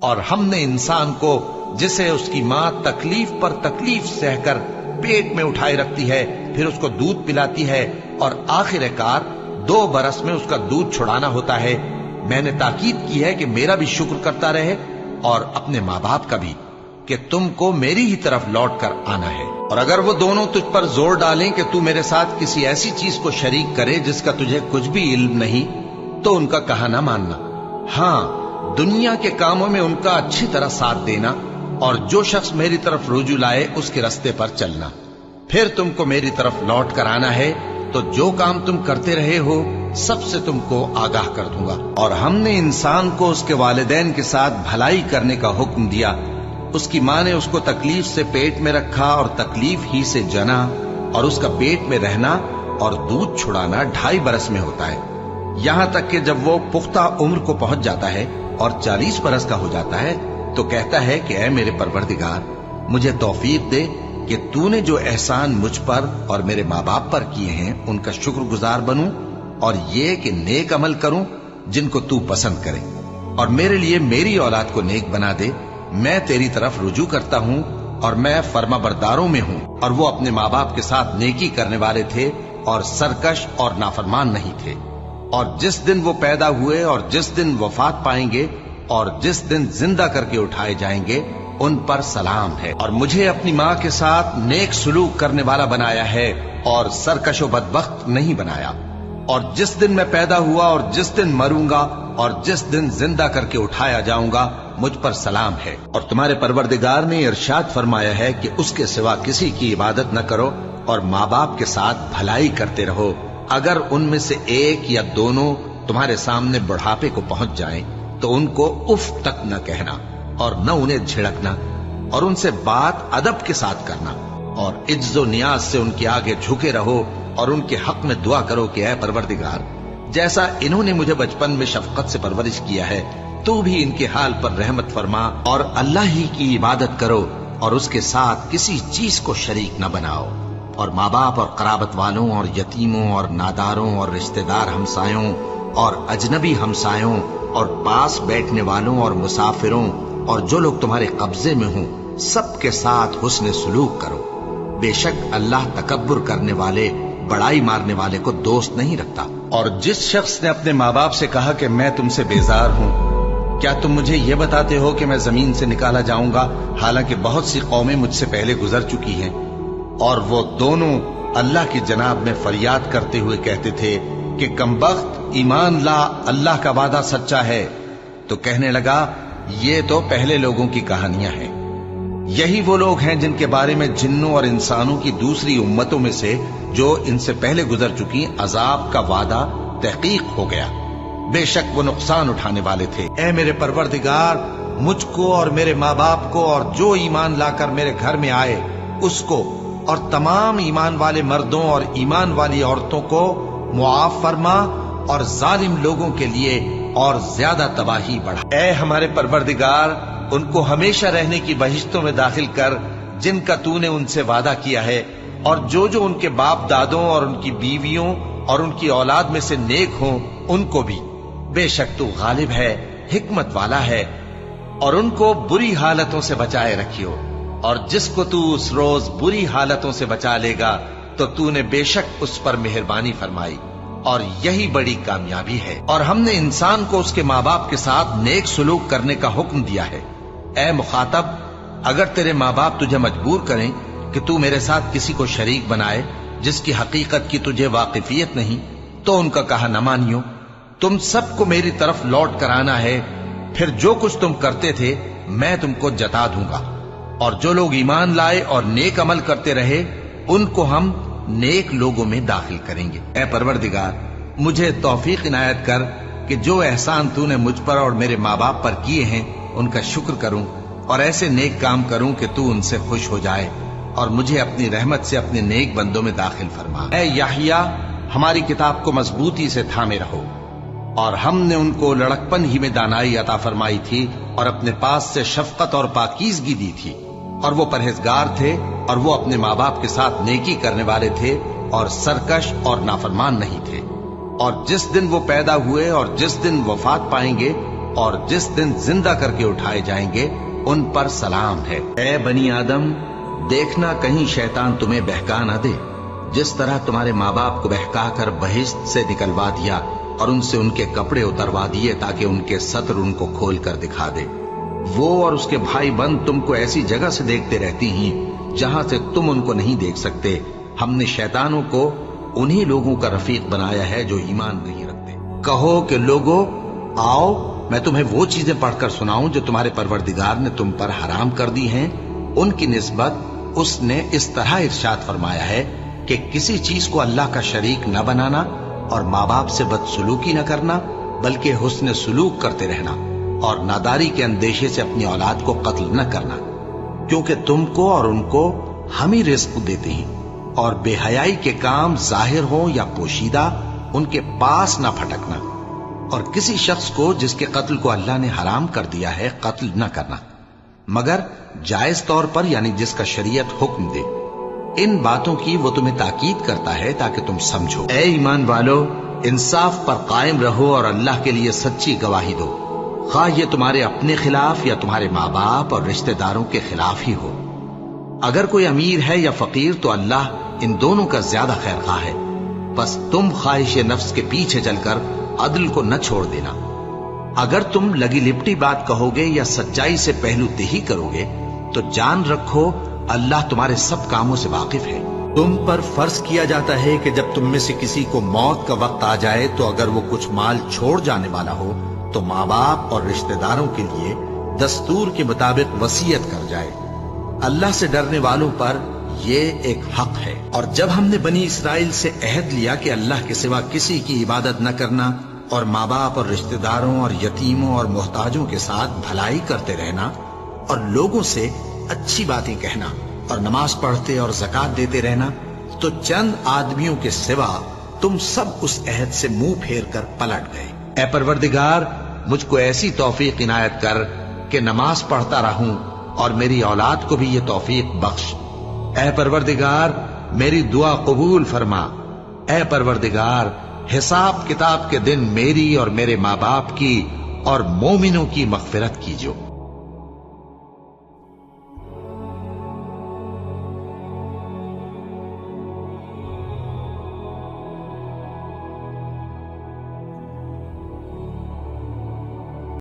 اور ہم نے انسان کو جسے اس کی ماں تکلیف پر تکلیف سہ کر پیٹ میں اٹھائے رکھتی ہے، پھر اس کو دودھ پلاتی ہے اور آخر کار 2 برس میں اس کا دودھ چھڑانا ہوتا ہے، میں نے تاکید کی ہے کہ میرا بھی شکر کرتا رہے اور اپنے ماں باپ کا بھی، کہ تم کو میری ہی طرف لوٹ کر آنا ہے۔ اور اگر وہ دونوں تجھ پر زور ڈالیں کہ تو میرے ساتھ کسی ایسی چیز کو شریک کرے جس کا تجھے کچھ بھی علم نہیں، تو ان کا کہا نہ ماننا، ہاں دنیا کے کاموں میں ان کا اچھی طرح ساتھ دینا، اور جو شخص میری طرف رجوع لائے اس کے رستے پر چلنا، پھر تم کو میری طرف لوٹ کر آنا ہے تو جو کام تم کرتے رہے ہو سب سے تم کو آگاہ کر دوں گا۔ اور ہم نے انسان کو اس کے والدین کے ساتھ بھلائی کرنے کا حکم دیا، اس کی ماں نے اس کو تکلیف سے پیٹ میں رکھا اور تکلیف ہی سے جنا، اور اس کا پیٹ میں رہنا اور دودھ چھڑانا 2.5 برس میں ہوتا ہے، یہاں تک کہ جب وہ پختہ عمر کو پہنچ جاتا ہے اور 40 برس کا ہو جاتا ہے تو کہتا ہے کہ اے میرے پروردگار، مجھے توفیق دے کہ تو نے جو احسان مجھ پر اور میرے ماں باپ پر کیے ہیں ان کا شکر گزار بنوں، اور یہ کہ نیک عمل کروں جن کو تو پسند کرے، اور میرے لیے میری اولاد کو نیک بنا دے، میں تیری طرف رجوع کرتا ہوں اور میں فرما برداروں میں ہوں۔ اور وہ اپنے ماں باپ کے ساتھ نیکی کرنے والے تھے اور سرکش اور نافرمان نہیں تھے۔ اور جس دن وہ پیدا ہوئے اور جس دن وفات پائیں گے اور جس دن زندہ کر کے اٹھائے جائیں گے ان پر سلام ہے، اور مجھے اپنی ماں کے ساتھ نیک سلوک کرنے والا بنایا ہے اور سرکش و بدبخت نہیں بنایا۔ اور جس دن میں پیدا ہوا اور جس دن مروں گا اور جس دن زندہ کر کے اٹھایا جاؤں گا مجھ پر سلام ہے۔ اور تمہارے پروردگار نے ارشاد فرمایا ہے کہ اس کے سوا کسی کی عبادت نہ کرو اور ماں باپ کے ساتھ بھلائی کرتے رہو، اگر ان میں سے ایک یا دونوں تمہارے سامنے بڑھاپے کو پہنچ جائیں تو ان کو اف تک نہ کہنا اور نہ انہیں جھڑکنا، اور ان سے بات ادب کے ساتھ کرنا، اور عجز و نیاز سے ان کے آگے جھکے رہو اور ان کے حق میں دعا کرو کہ اے پروردگار، جیسا انہوں نے مجھے بچپن میں شفقت سے پرورش کیا ہے تو بھی ان کے حال پر رحمت فرما، اور اللہ ہی کی عبادت کرو اور اس کے ساتھ کسی چیز کو شریک نہ بناؤ۔ اور ماں باپ اور قرابت والوں اور یتیموں اور ناداروں اور رشتہ دار ہمسایوں اور اجنبی ہمسایوں اور پاس بیٹھنے والوں اور مسافروں اور جو لوگ تمہارے قبضے میں ہوں سب کے ساتھ حسن سلوک کرو، بے شک اللہ تکبر کرنے والے بڑائی مارنے والے کو دوست نہیں رکھتا۔ اور جس شخص نے اپنے ماں باپ سے کہا کہ میں تم سے بیزار ہوں، کیا تم مجھے یہ بتاتے ہو کہ میں زمین سے نکالا جاؤں گا، حالانکہ بہت سی قومیں مجھ سے پہلے گزر چکی ہیں؟ اور وہ دونوں اللہ کی جناب میں فریاد کرتے ہوئے کہتے تھے کہ کمبخت ایمان لا، اللہ کا وعدہ سچا ہے۔ تو کہنے لگا یہ تو پہلے لوگوں کی کہانیاں ہیں، یہی وہ لوگ ہیں جن کے بارے میں جنوں اور انسانوں کی دوسری امتوں میں سے جو ان سے پہلے گزر چکی عذاب کا وعدہ تحقیق ہو گیا، بے شک وہ نقصان اٹھانے والے تھے۔ اے میرے پروردگار، مجھ کو اور میرے ماں باپ کو اور جو ایمان لا کر میرے گھر میں آئے اس کو اور تمام ایمان والے مردوں اور ایمان والی عورتوں کو معاف فرما، اور ظالم لوگوں کے لیے اور زیادہ تباہی بڑھا۔ اے ہمارے پروردگار، ان کو ہمیشہ رہنے کی بہشتوں میں داخل کر جن کا تو نے ان سے وعدہ کیا ہے، اور جو جو ان کے باپ دادوں اور ان کی بیویوں اور ان کی اولاد میں سے نیک ہوں ان کو بھی، بے شک تو غالب ہے، حکمت والا ہے۔ اور ان کو بری حالتوں سے بچائے رکھیو، اور جس کو تو اس روز بری حالتوں سے بچا لے گا تو تو نے بے شک اس پر مہربانی فرمائی، اور یہی بڑی کامیابی ہے۔ اور ہم نے انسان کو اس کے ماں باپ کے ساتھ نیک سلوک کرنے کا حکم دیا ہے۔ اے مخاطب، اگر تیرے ماں باپ تجھے مجبور کریں کہ تو میرے ساتھ کسی کو شریک بنائے جس کی حقیقت کی تجھے واقفیت نہیں تو ان کا کہا نہ مانیو۔ تم سب کو میری طرف لوٹ کر آنا ہے، پھر جو کچھ تم کرتے تھے میں تم کو جتا دوں گا۔ اور جو لوگ ایمان لائے اور نیک عمل کرتے رہے ان کو ہم نیک لوگوں میں داخل کریں گے۔ اے پروردگار، مجھے توفیق عنایت کر کہ جو احسان تو نے مجھ پر اور میرے ماں باپ پر کیے ہیں ان کا شکر کروں اور ایسے نیک کام کروں کہ تو ان سے خوش ہو جائے، اور مجھے اپنی رحمت سے اپنے نیک بندوں میں داخل فرما۔ اے یحییٰ، ہماری کتاب کو مضبوطی سے تھامے رہو، اور ہم نے ان کو لڑکپن ہی میں دانائی عطا فرمائی تھی اور اپنے پاس سے شفقت اور پاکیزگی دی تھی، اور وہ پرہیزگار تھے اور وہ اپنے ماں باپ کے ساتھ نیکی کرنے والے تھے اور سرکش اور نافرمان نہیں تھے۔ اور جس دن وہ پیدا ہوئے اور جس دن وفات پائیں گے اور جس دن زندہ کر کے اٹھائے جائیں گے ان پر سلام ہے۔ اے بنی آدم، دیکھنا کہیں شیطان تمہیں بہکا نہ دے، جس طرح تمہارے ماں باپ کو بہکا کر بہشت سے نکلوا دیا اور ان سے ان کے کپڑے اتروا دیے تاکہ ان کے ستر ان کو کھول کر دکھا دے۔ وہ اور اس کے بھائی بند تم کو ایسی جگہ سے دیکھتے رہتی ہیں جہاں سے تم ان کو نہیں دیکھ سکتے۔ ہم نے شیطانوں کو انہی لوگوں کا رفیق بنایا ہے جو ایمان نہیں رکھتے۔ کہو کہ لوگو آؤ، میں تمہیں وہ چیزیں پڑھ کر سناؤں جو تمہارے پروردگار نے تم پر حرام کر دی ہیں۔ ان کی نسبت اس نے اس طرح ارشاد فرمایا ہے کہ کسی چیز کو اللہ کا شریک نہ بنانا اور ماں باپ سے بدسلوکی نہ کرنا، بلکہ حسن سلوک کرتے رہنا اور ناداری کے اندیشے سے اپنی اولاد کو قتل نہ کرنا، کیونکہ تم کو اور ان کو ہم ہی رزق دیتے ہیں، اور بے حیائی کے کام ظاہر ہوں یا پوشیدہ ان کے پاس نہ پھٹکنا، اور کسی شخص کو جس کے قتل کو اللہ نے حرام کر دیا ہے قتل نہ کرنا، مگر جائز طور پر، یعنی جس کا شریعت حکم دے۔ ان باتوں کی وہ تمہیں تاکید کرتا ہے تاکہ تم سمجھو۔ اے ایمان والو، انصاف پر قائم رہو اور اللہ کے لیے سچی گواہی دو، خواہ یہ تمہارے اپنے خلاف یا تمہارے ماں باپ اور رشتہ داروں کے خلاف ہی ہو۔ اگر کوئی امیر ہے یا فقیر تو اللہ ان دونوں کا زیادہ خیر خواہ ہے، بس تم خواہش نفس کے پیچھے چل کر عدل کو نہ چھوڑ دینا۔ اگر تم لگی لپٹی بات کہو گے یا سچائی سے پہلو دہی کرو گے تو جان رکھو اللہ تمہارے سب کاموں سے واقف ہے۔ تم پر فرض کیا جاتا ہے کہ جب تم میں سے کسی کو موت کا وقت آ جائے تو اگر وہ کچھ مال چھوڑ جانے والا ہو تو ماں باپ اور رشتہ داروں کے لیے دستور کے مطابق وصیت کر جائے۔ اللہ سے ڈرنے والوں پر یہ ایک حق ہے۔ اور جب ہم نے بنی اسرائیل سے عہد لیا کہ اللہ کے سوا کسی کی عبادت نہ کرنا اور ماں باپ اور رشتہ داروں اور یتیموں اور محتاجوں کے ساتھ بھلائی کرتے رہنا اور لوگوں سے اچھی باتیں کہنا اور نماز پڑھتے اور زکوٰۃ دیتے رہنا، تو چند آدمیوں کے سوا تم سب اس عہد سے منہ پھیر کر پلٹ گئے۔ اے پروردگار، مجھ کو ایسی توفیق عنایت کر کہ نماز پڑھتا رہوں اور میری اولاد کو بھی یہ توفیق بخش۔ اے پروردگار، میری دعا قبول فرما۔ اے پروردگار، حساب کتاب کے دن میری اور میرے ماں باپ کی اور مومنوں کی مغفرت کیجو۔